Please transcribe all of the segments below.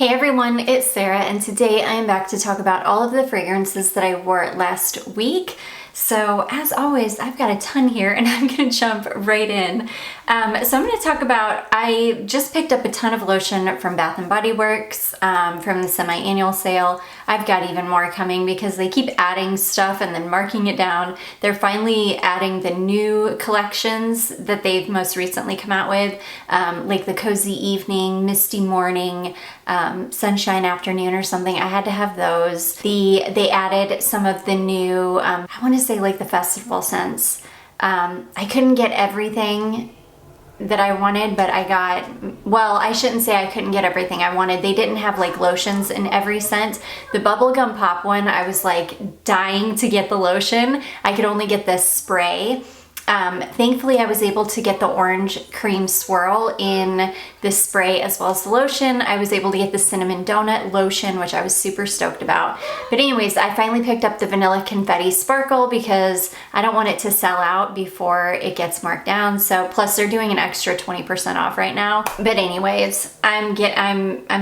Hey everyone, it's Sarah, and today I am back to talk about all of the fragrances that I wore last week. So as always, I've got a ton here and I'm gonna jump right in. So I'm gonna talk about, I just picked up a ton of lotion from Bath & Body Works from the semi-annual sale. I've got even more coming because they keep adding stuff and then marking it down. They're finally adding the new collections that they've most recently come out with, like the Cozy Evening, Misty Morning, Sunshine Afternoon or something. I had to have those. They added some of the new, I want to say like the festival scents. I couldn't get everything that I wanted, but I got, well, I shouldn't say I couldn't get everything I wanted. They didn't have like lotions in every scent. The bubblegum pop one, I was like dying to get the lotion. I could only get this spray. Thankfully, I was able to get the orange cream swirl in the spray as well as the lotion. I was able to get the cinnamon donut lotion, which I was super stoked about. But anyways, I finally picked up the vanilla confetti sparkle because I don't want it to sell out before it gets marked down. So plus they're doing an extra 20% off right now. But anyways, I'm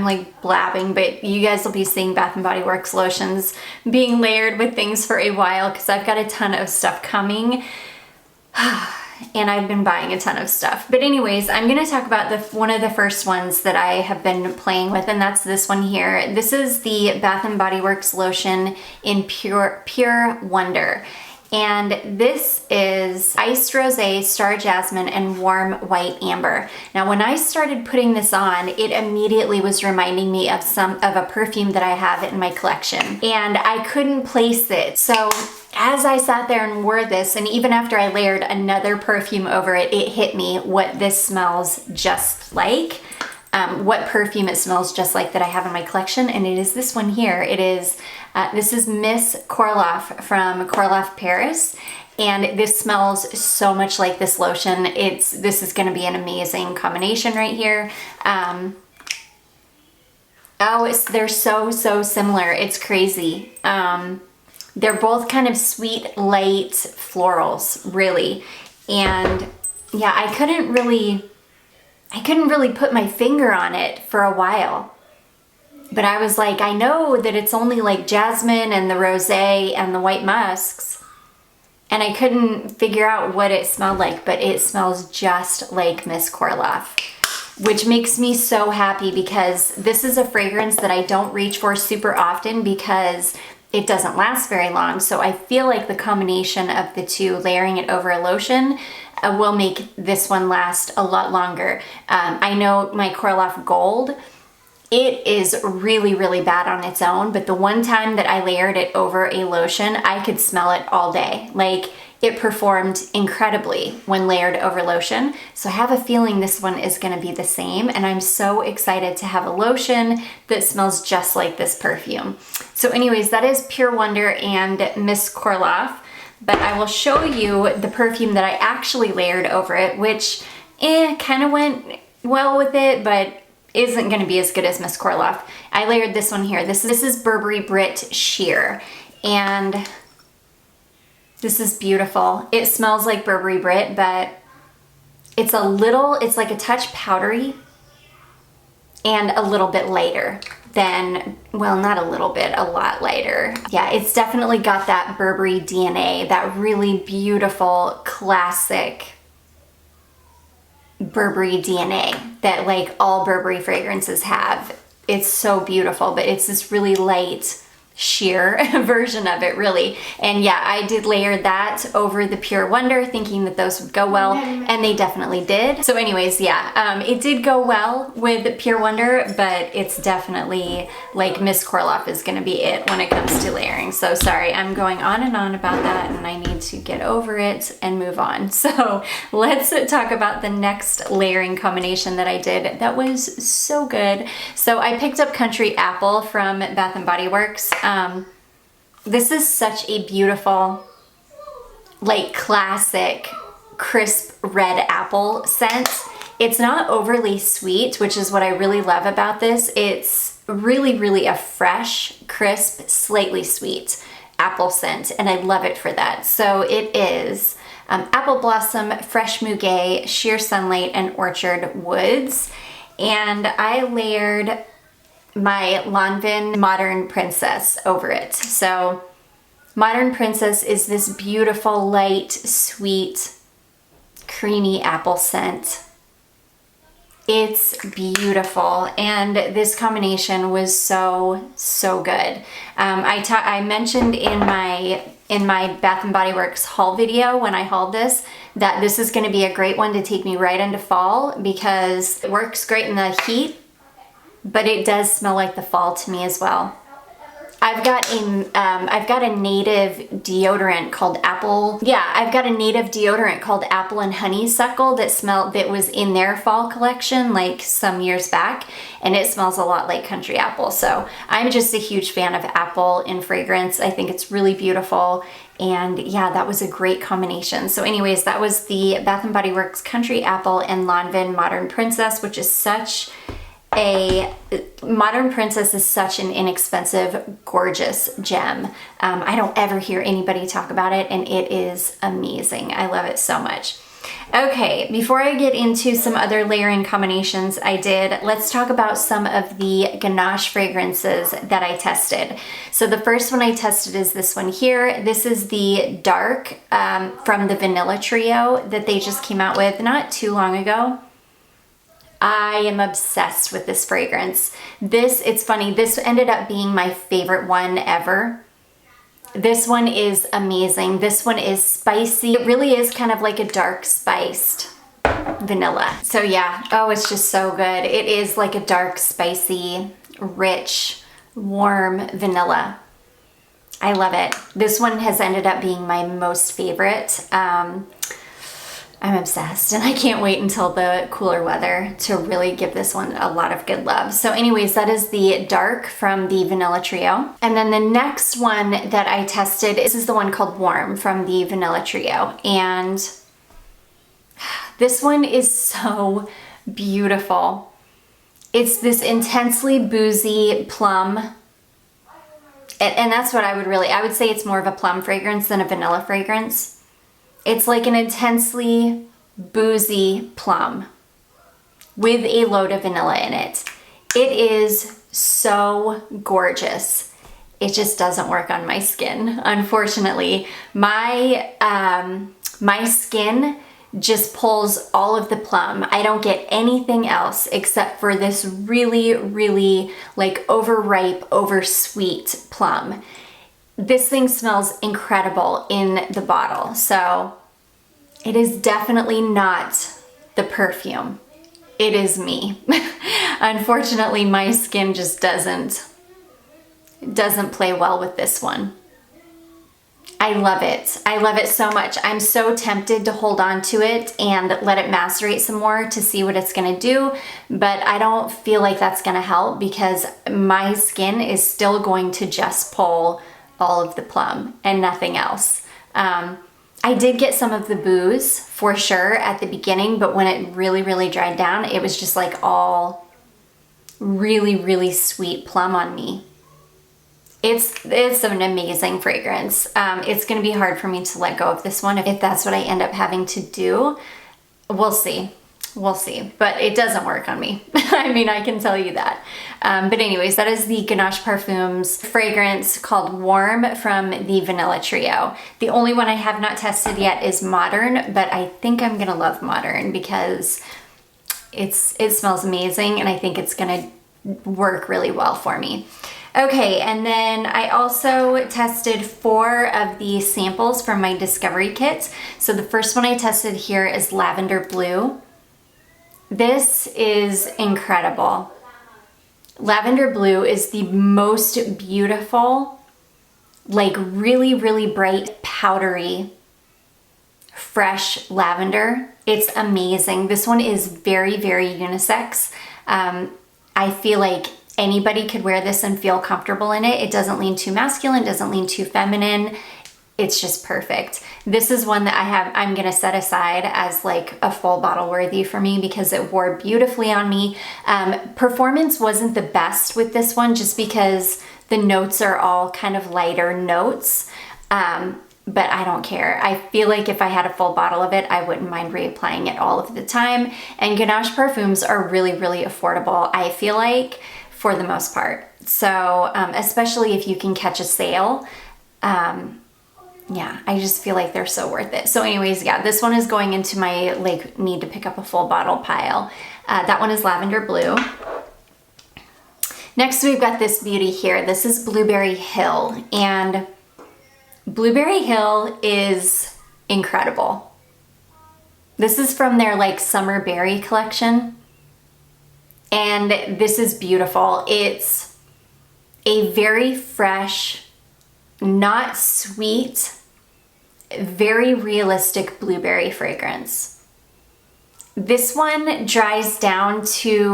like blabbing, but you guys will be seeing Bath & Body Works lotions being layered with things for a while because I've got a ton of stuff coming. And I've been buying a ton of stuff. But anyways, I'm going to talk about one of the first ones that I have been playing with, and that's this one here. This is the Bath & Body Works lotion in Pure Wonder. And this is Iced Rosé, Star Jasmine, and Warm White Amber. Now, when I started putting this on, it immediately was reminding me of a perfume that I have in my collection. And I couldn't place it. So as I sat there and wore this, and even after I layered another perfume over it, it hit me what this smells just like. What perfume it smells just like that I have in my collection, and it is this one here. It is, this is Miss Korloff from Korloff Paris, and this smells so much like this lotion. This is gonna be an amazing combination right here. They're so similar, it's crazy. They're both kind of sweet, light florals, really. And yeah, I couldn't really put my finger on it for a while. But I was like, I know that it's only like jasmine and the rosé and the white musks. And I couldn't figure out what it smelled like, but it smells just like Miss Korloff, which makes me so happy because this is a fragrance that I don't reach for super often because it doesn't last very long. So I feel like the combination of the two, layering it over a lotion, will make this one last a lot longer. I know my Korloff Gold, it is really bad on its own, but the one time that I layered it over a lotion, I could smell it all day. Like, it performed incredibly when layered over lotion. So I have a feeling this one is gonna be the same, and I'm so excited to have a lotion that smells just like this perfume. So anyways, that is Pure Wonder and Miss Korloff, but I will show you the perfume that I actually layered over it, which kind of went well with it, but isn't gonna be as good as Miss Korloff. I layered this one here. This is Burberry Brit Sheer, and this is beautiful. It smells like Burberry Brit, but it's like a touch powdery and a little bit lighter than, well, not a little bit, a lot lighter. Yeah, it's definitely got that Burberry DNA, that really beautiful, classic Burberry DNA that like all Burberry fragrances have. It's so beautiful, but it's this really light, sheer version of it, really. And yeah, I did layer that over the Pure Wonder thinking that those would go well, and they definitely did. So anyways, yeah, it did go well with Pure Wonder, but it's definitely like Miss Korloff is gonna be it when it comes to layering. So sorry, I'm going on and on about that, and I need to get over it and move on. So let's talk about the next layering combination that I did that was so good. So I picked up Country Apple from Bath & Body Works. This is such a beautiful, like, classic, crisp red apple scent. It's not overly sweet, which is what I really love about this. It's really a fresh, crisp, slightly sweet apple scent, and I love it for that. So it is Apple Blossom, Fresh Muguet, Sheer Sunlight, and Orchard Woods. And I layered my Lanvin Modern Princess over it. So Modern Princess is this beautiful, light, sweet, creamy apple scent. It's beautiful, and this combination was so good. I mentioned in my Bath and Body Works haul video when I hauled this that this is going to be a great one to take me right into fall because it works great in the heat, but it does smell like the fall to me as well. I've got a native deodorant called Apple. Yeah, I've got a native deodorant called Apple and Honeysuckle that was in their fall collection like some years back, and it smells a lot like country apple. So I'm just a huge fan of apple in fragrance. I think it's really beautiful. And yeah, that was a great combination. So anyways, that was the Bath and Body Works Country Apple and Lanvin Modern Princess, which is Modern Princess is such an inexpensive, gorgeous gem. I don't ever hear anybody talk about it, and it is amazing. I love it so much. Okay, before I get into some other layering combinations let's talk about some of the Ganache fragrances that I tested. So the first one I tested is this one here. This is the Dark from the Vanilla Trio that they just came out with not too long ago. I am obsessed with this fragrance. It's funny, this ended up being my favorite one ever. This one is amazing. This one is spicy. It really is kind of like a dark spiced vanilla. So yeah, oh, it's just so good. It is like a dark, spicy, rich, warm vanilla. I love it. This one has ended up being my most favorite. I'm obsessed, and I can't wait until the cooler weather to really give this one a lot of good love. So anyways, that is the Dark from the Vanilla Trio. And then the next one that I tested, this is the one called Warm from the Vanilla Trio. And this one is so beautiful. It's this intensely boozy plum. And that's what I would say it's more of a plum fragrance than a vanilla fragrance. It's like an intensely boozy plum with a load of vanilla in it. It is so gorgeous. It just doesn't work on my skin, unfortunately. My skin just pulls all of the plum. I don't get anything else except for this really, really like overripe, oversweet plum. This thing smells incredible in the bottle, so it is definitely not the perfume. It is me. Unfortunately, my skin just doesn't play well with this one. I love it. I love it so much. I'm so tempted to hold on to it and let it macerate some more to see what it's gonna do, but I don't feel like that's gonna help because my skin is still going to just pull all of the plum and nothing else. I did get some of the booze for sure at the beginning, but when it really, really dried down, it was just like all really, really sweet plum on me. It's an amazing fragrance. It's gonna be hard for me to let go of this one if that's what I end up having to do. We'll see. We'll see, but it doesn't work on me. I mean, I can tell you that. But anyways, that is the Ganache Perfumes fragrance called Warm from the Vanilla Trio. The only one I have not tested yet is Modern, but I think I'm gonna love Modern because it smells amazing and I think it's gonna work really well for me. Okay, and then I also tested 4 of the samples from my Discovery Kit. So the first one I tested here is Lavender Blue. This is incredible. Lavender Blue is the most beautiful, like really, really bright, powdery, fresh lavender. It's amazing. This one is very, very unisex. I feel like anybody could wear this and feel comfortable in it. It doesn't lean too masculine, doesn't lean too feminine. It's just perfect. This is one that I'm gonna set aside as like a full bottle worthy for me because it wore beautifully on me. Performance wasn't the best with this one just because the notes are all kind of lighter notes, but I don't care. I feel like if I had a full bottle of it, I wouldn't mind reapplying it all of the time. And Ganache perfumes are really, really affordable. I feel like for the most part. So especially if you can catch a sale, yeah, I just feel like they're so worth it. So anyways, yeah, this one is going into my like need to pick up a full bottle pile. That one is lavender blue. Next, we've got this beauty here. This is Blueberry Hill, and Blueberry Hill is incredible. This is from their like summer berry collection, and this is beautiful. It's a very fresh, not sweet, very realistic blueberry fragrance. This one dries down to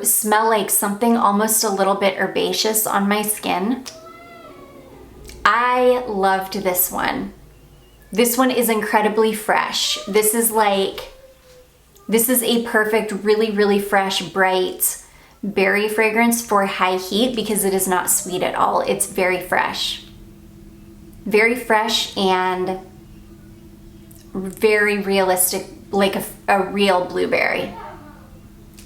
smell like something almost a little bit herbaceous on my skin. I loved this one. This one is incredibly fresh. This is a perfect, really, really fresh, bright berry fragrance for high heat because it is not sweet at all. It's very fresh. Very fresh and very realistic, like a real blueberry.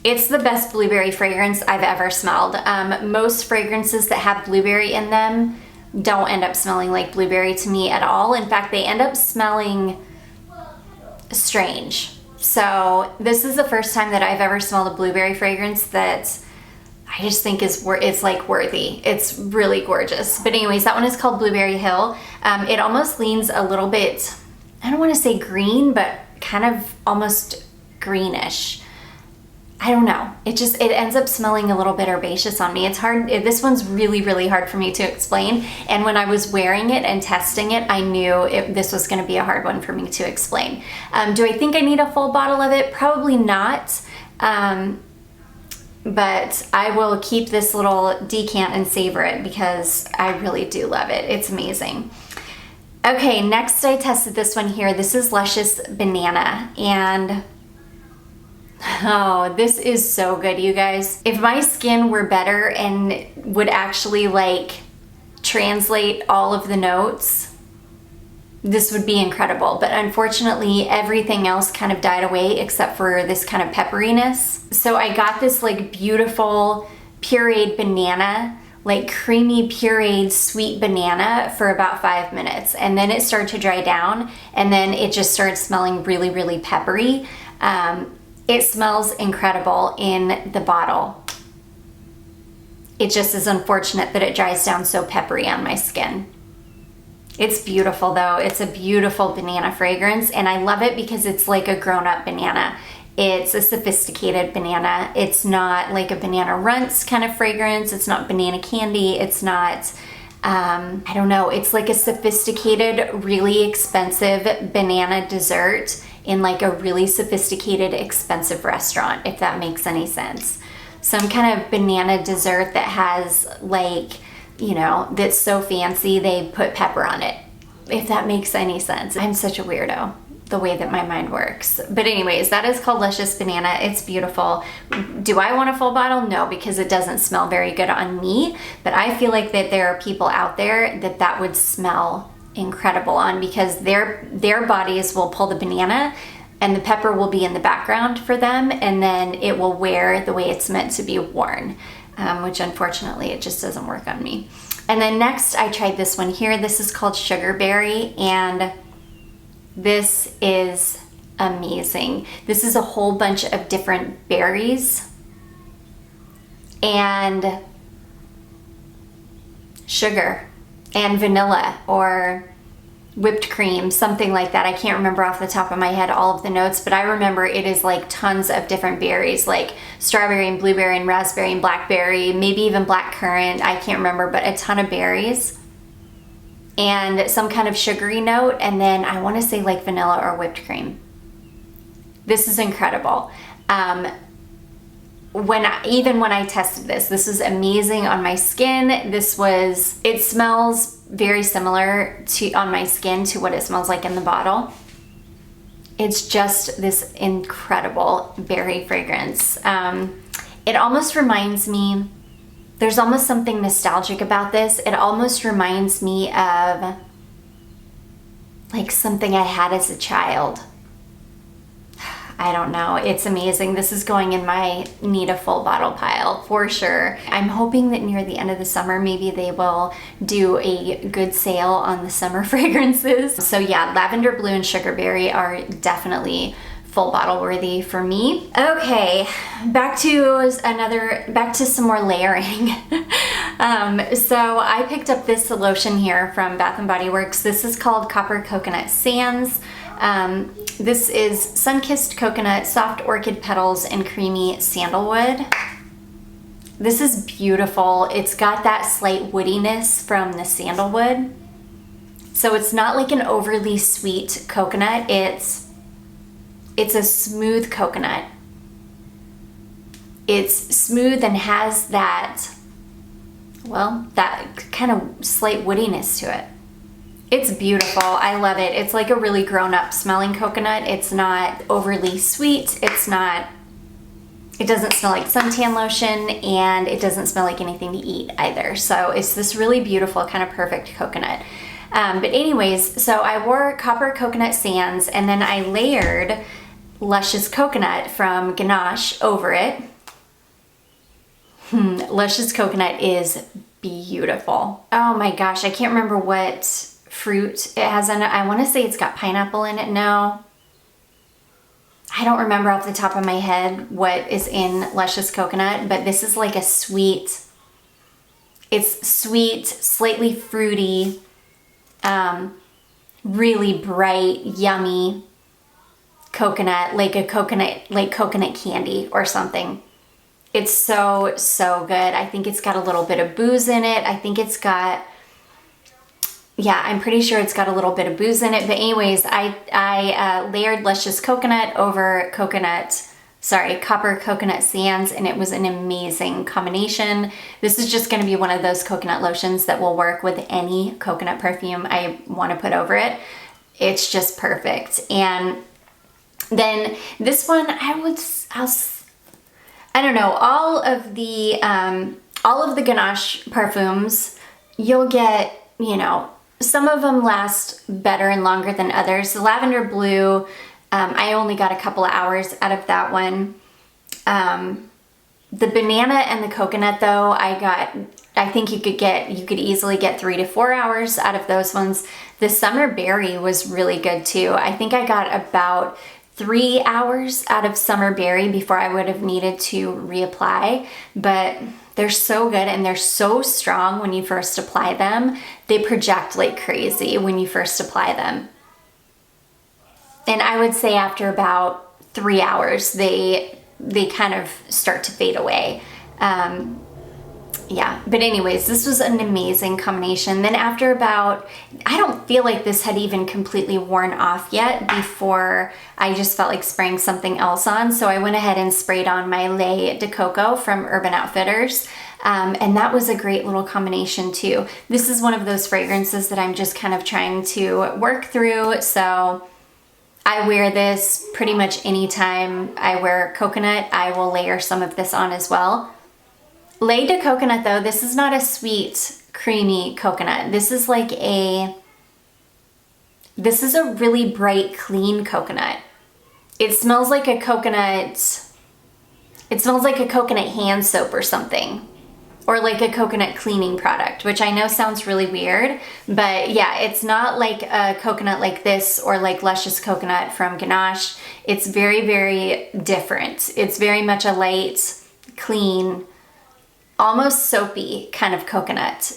It's the best blueberry fragrance I've ever smelled. Most fragrances that have blueberry in them don't end up smelling like blueberry to me at all. In fact, they end up smelling strange. So this is the first time that I've ever smelled a blueberry fragrance that I just think it's like worthy. It's really gorgeous. But anyways, that one is called Blueberry Hill. It almost leans a little bit, I don't want to say green, but kind of almost greenish. I don't know. It ends up smelling a little bit herbaceous on me. It's hard. This one's really, really hard for me to explain. And when I was wearing it and testing it, I knew this was going to be a hard one for me to explain. Do I think I need a full bottle of it? Probably not. But I will keep this little decant and savor it because I really do love it. It's amazing. Okay, next I tested this one here. This is Luscious Banana, and oh, this is so good, you guys. If my skin were better and would actually like translate all of the notes, this would be incredible. But unfortunately, everything else kind of died away except for this kind of pepperiness. So I got this like beautiful pureed banana, like creamy pureed sweet banana for about 5 minutes. And then it started to dry down and then it just started smelling really, really peppery. It smells incredible in the bottle. It just is unfortunate that it dries down so peppery on my skin. It's beautiful though. It's a beautiful banana fragrance and I love it because it's like a grown-up banana. It's a sophisticated banana. It's not like a banana runts kind of fragrance. It's not banana candy. It's not, I don't know. It's like a sophisticated, really expensive banana dessert in like a really sophisticated, expensive restaurant, if that makes any sense. Some kind of banana dessert that has like, you know, that's so fancy they put pepper on it, if that makes any sense. I'm such a weirdo, the way that my mind works. But anyways, that is called Luscious Banana. It's beautiful. Do I want a full bottle? No, because it doesn't smell very good on me, but I feel like that there are people out there that would smell incredible on because their bodies will pull the banana and the pepper will be in the background for them and then it will wear the way it's meant to be worn, which unfortunately it just doesn't work on me. And then next I tried this one here. This is called Sugarberry and this is amazing. This is a whole bunch of different berries and sugar and vanilla or whipped cream, something like that. I can't remember off the top of my head all of the notes, but I remember it is like tons of different berries, like strawberry and blueberry and raspberry and blackberry, maybe even blackcurrant. I can't remember, but a ton of berries and some kind of sugary note. And then I want to say like vanilla or whipped cream. This is incredible. Even when I tested this was amazing on my skin. It smells very similar on my skin to what it smells like in the bottle. It's just this incredible berry fragrance. It almost reminds me, there's almost something nostalgic about this. It almost reminds me of like something I had as a child. I don't know. It's amazing. This is going in my need a full bottle pile for sure. I'm hoping that near the end of the summer, maybe they will do a good sale on the summer fragrances. So yeah, lavender blue and sugarberry are definitely full bottle worthy for me. Okay, back to some more layering. So I picked up this lotion here from Bath & Body Works. This is called Copper Coconut Sands. This is sun-kissed coconut, soft orchid petals, and creamy sandalwood. This is beautiful. It's got that slight woodiness from the sandalwood. So it's not like an overly sweet coconut. It's a smooth coconut. It's smooth and has that, well, that kind of slight woodiness to it. It's beautiful. I love it. It's like a really grown-up smelling coconut. It's not overly sweet. It doesn't smell like suntan lotion, and it doesn't smell like anything to eat either. So it's this really beautiful kind of perfect coconut. But anyways, so I wore Copper Coconut Sands, and then I layered Luscious Coconut from Ganache over it. Luscious Coconut is beautiful. Oh my gosh, I can't remember what fruit it has in it. I want to say it's got pineapple in it. No, I don't remember off the top of my head what is in Luscious Coconut, but this is like a sweet, it's sweet, slightly fruity, really bright, yummy coconut, like coconut candy or something. It's so, so good. I think it's got a little bit of booze in it. I think it's got, yeah, I'm pretty sure it's got a little bit of booze in it. But anyways, I layered Luscious Coconut over Copper Coconut Sands, and it was an amazing combination. This is just going to be one of those coconut lotions that will work with any coconut perfume I want to put over it. It's just perfect. And then this one, I don't know, all of the Ganache perfumes, you'll get, you know, some of them last better and longer than others. The lavender blue, I only got a couple of hours out of that one. The banana and the coconut though, I think you could easily get 3 to 4 hours out of those ones. The summer berry was really good too. I think I got about 3 hours out of summer berry before I would have needed to reapply, but they're so good and they're so strong when you first apply them. They project like crazy when you first apply them. And I would say after about 3 hours, they kind of start to fade away. Yeah, but anyways, this was an amazing combination. Then after about, I don't feel like this had even completely worn off yet before I just felt like spraying something else on. So I went ahead and sprayed on my Lait de Coco from Urban Outfitters. And that was a great little combination too. This is one of those fragrances that I'm just kind of trying to work through. So I wear this pretty much anytime I wear coconut. I will layer some of this on as well. Lait de Coconut though, this is not a sweet, creamy coconut. This is a really bright, clean coconut. It smells like a coconut, it smells like a coconut hand soap or something. Or like a coconut cleaning product, which I know sounds really weird, but yeah, it's not like a coconut like this or like Luscious Coconut from Ganache. It's very, very different. It's very much a light, clean, almost soapy kind of coconut.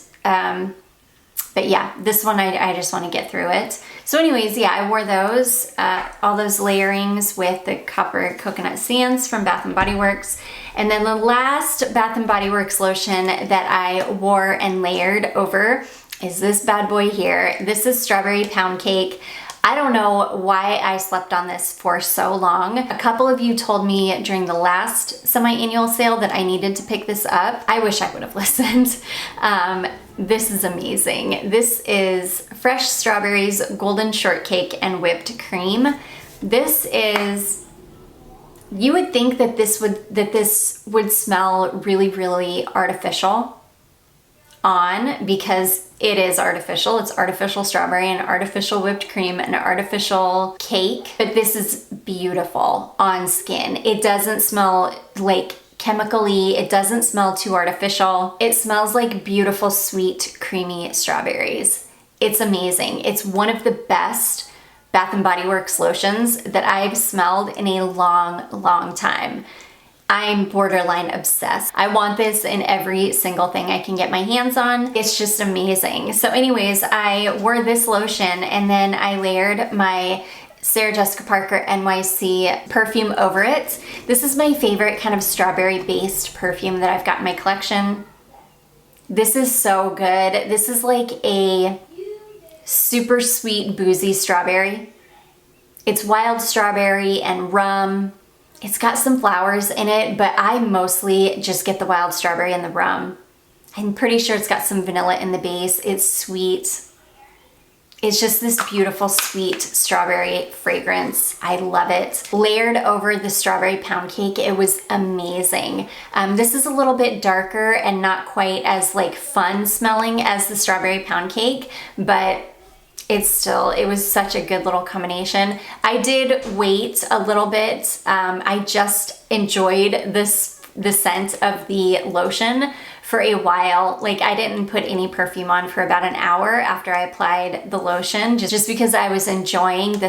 But yeah, this one I just want to get through it. So anyways, yeah, I wore those, all those layerings with the Copper Coconut Sands from Bath & Body Works. And then the last Bath & Body Works lotion that I wore and layered over is this bad boy here. This is Strawberry Pound Cake. I don't know why I slept on this for so long. A couple of you told me during the last semi-annual sale that I needed to pick this up. I wish I would have listened. This is amazing. This is fresh strawberries, golden shortcake, and whipped cream. This is, you would think that this would smell really, really artificial. on because it is artificial. It's artificial strawberry and artificial whipped cream and artificial cake. But this is beautiful on skin. It doesn't smell like chemically. It doesn't smell too artificial. It smells like beautiful, sweet, creamy strawberries. It's amazing. It's one of the best Bath & Body Works lotions that I've smelled in a long, long time. I'm borderline obsessed. I want this in every single thing I can get my hands on. It's just amazing. So anyways, I wore this lotion and then I layered my Sarah Jessica Parker NYC perfume over it. This is my favorite kind of strawberry based perfume that I've got in my collection. This is so good. This is like a super sweet, boozy strawberry. It's wild strawberry and rum. It's got some flowers in it, but I mostly just get the wild strawberry and the rum. I'm pretty sure it's got some vanilla in the base. It's sweet. It's just this beautiful, sweet strawberry fragrance. I love it. Layered over the strawberry pound cake, it was amazing. This is a little bit darker and not quite as like fun smelling as the strawberry pound cake, but it was such a good little combination. I did wait a little bit. I just enjoyed the scent of the lotion for a while. Like I didn't put any perfume on for about an hour after I applied the lotion, just because I was enjoying the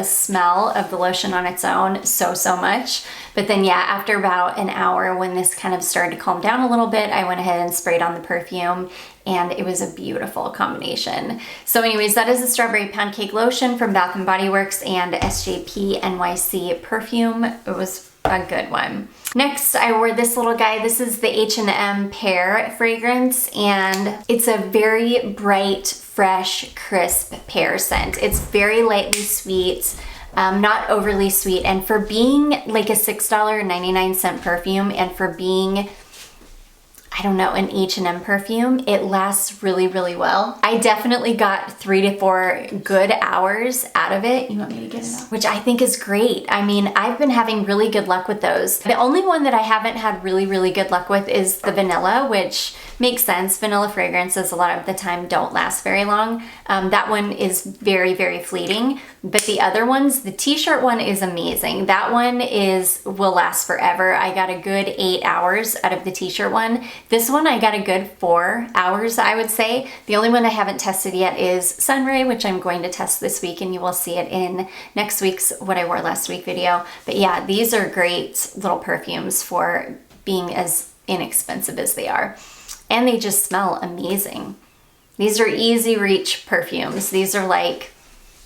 smell of the lotion on its own so much. But then yeah, after about an hour when this kind of started to calm down a little bit, I went ahead and sprayed on the perfume and it was a beautiful combination. So anyways, that is the strawberry pound cake lotion from Bath & Body Works and SJP NYC perfume. It was a good one. Next, I wore this little guy. This is the H&M Pear fragrance, and it's a very bright, fresh, crisp pear scent. It's very lightly sweet, not overly sweet, and for being like a $6.99 perfume and for being, I don't know, an H&M perfume, it lasts really, really well. I definitely got 3 to 4 good hours out of it. You want me to get it out? Which I think is great. I mean, I've been having really good luck with those. The only one that I haven't had really, really good luck with is the vanilla, which makes sense. Vanilla fragrances a lot of the time don't last very long. That one is very, very fleeting. But the other ones, the t-shirt one is amazing. That one will last forever. I got a good 8 hours out of the t-shirt one. This one I got a good 4 hours, I would say. The only one I haven't tested yet is Sunray, which I'm going to test this week, and you will see it in next week's What I Wore Last Week video. But yeah, these are great little perfumes for being as inexpensive as they are. And they just smell amazing. These are easy reach perfumes. These are like,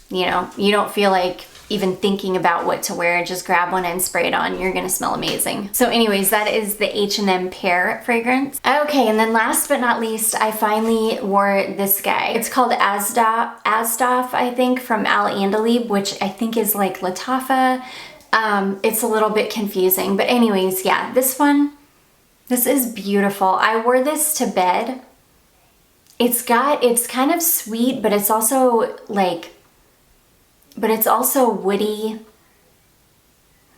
you know, you don't feel like even thinking about what to wear. Just grab one and spray it on. You're gonna smell amazing. So anyways, that is the H&M Pear fragrance. Okay, and then last but not least, I finally wore this guy. It's called Asdaf, I think, from Al Andalib, which I think is like Latafa. It's a little bit confusing, but anyways, yeah, this is beautiful. I wore this to bed. It's kind of sweet, but it's also woody.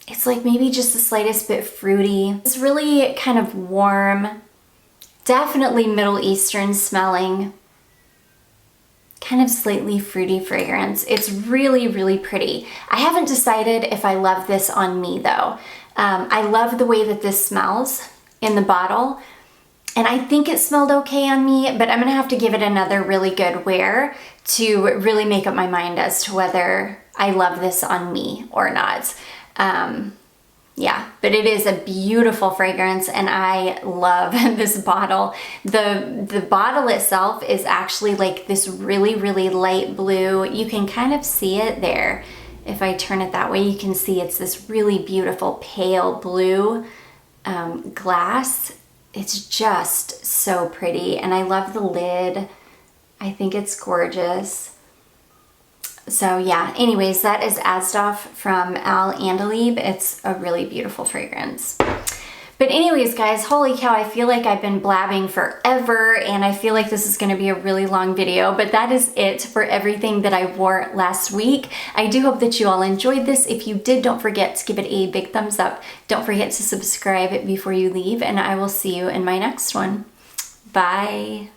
It's like maybe just the slightest bit fruity. It's really kind of warm, definitely Middle Eastern smelling, kind of slightly fruity fragrance. It's really, really pretty. I haven't decided if I love this on me though. I love the way that this smells in the bottle, and I think it smelled okay on me, but I'm gonna have to give it another really good wear to really make up my mind as to whether I love this on me or not. Yeah, but it is a beautiful fragrance and I love this bottle. The bottle itself is actually like this really, really light blue. You can kind of see it there. If I turn it that way, you can see it's this really beautiful pale blue glass. It's just so pretty, and I love the lid. I think it's gorgeous. So yeah, anyways, that is Asdaf from Al Andalib. It's a really beautiful fragrance. But anyways, guys, holy cow, I feel like I've been blabbing forever, and I feel like this is gonna be a really long video, but that is it for everything that I wore last week. I do hope that you all enjoyed this. If you did, don't forget to give it a big thumbs up. Don't forget to subscribe before you leave, and I will see you in my next one. Bye.